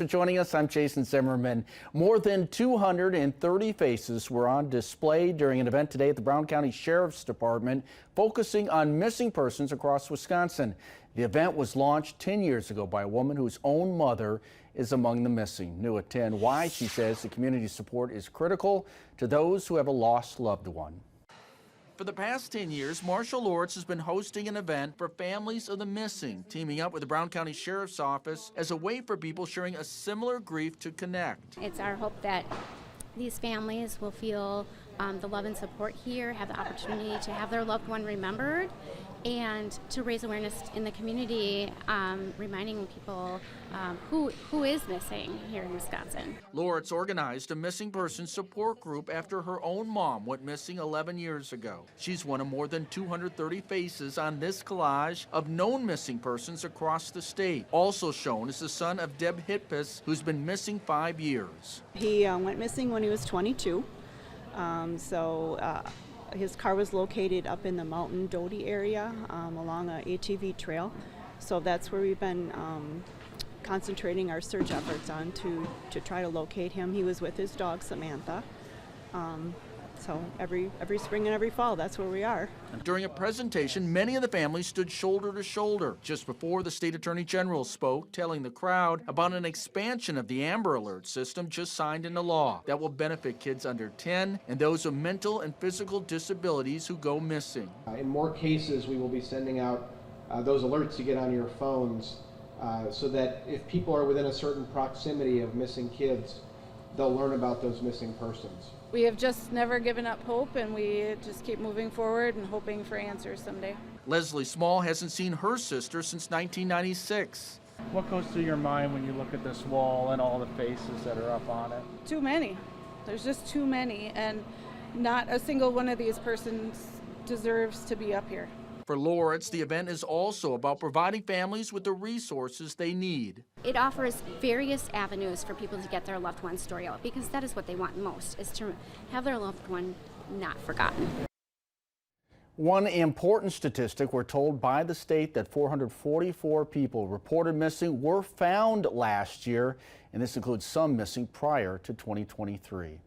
For joining us, I'm Jason Zimmerman. More than 230 faces were on display during an event today at the Brown County Sheriff's Department focusing on missing persons across Wisconsin. The event was launched 10 years ago by a woman whose own mother is among the missing. New at 10, why she says the community support is critical to those who have a lost loved one. For the past 10 years, Marshall Lawrence has been hosting an event for families of the missing, teaming up with the Brown County Sheriff's Office as a way for people sharing a similar grief to connect. It's our hope that these families will feel the love and support here, have the opportunity to have their loved one remembered, and to raise awareness in the community, reminding people who is missing here in Wisconsin. Lawrence organized a missing person support group after her own mom went missing 11 years ago. She's one of more than 230 faces on this collage of known missing persons across the state. Also shown is the son of Deb Hitpus, who's been missing 5 years. He went missing when he was 22. His car was located up in the Mountain Doty area along a ATV trail. So that's where we've been concentrating our search efforts on to try to locate him. He was with his dog Samantha. So every spring and every fall, that's where we are. During a presentation, many of the families stood shoulder to shoulder just before the state attorney general spoke, telling the crowd about an expansion of the Amber Alert system just signed into law that will benefit kids under 10 and those with mental and physical disabilities who go missing. In more cases, we will be sending out those alerts you get on your phones so that if people are within a certain proximity of missing kids, they'll learn about those missing persons. We have just never given up hope, and we just keep moving forward and hoping for answers someday. Leslie Small hasn't seen her sister since 1996. What goes through your mind when you look at this wall and all the faces that are up on it? Too many. There's just too many, and not a single one of these persons deserves to be up here. For Lawrence, the event is also about providing families with the resources they need. It offers various avenues for people to get their loved one's story out, because that is what they want most, is to have their loved one not forgotten. One important statistic, we're told by the state that 444 people reported missing were found last year, and this includes some missing prior to 2023.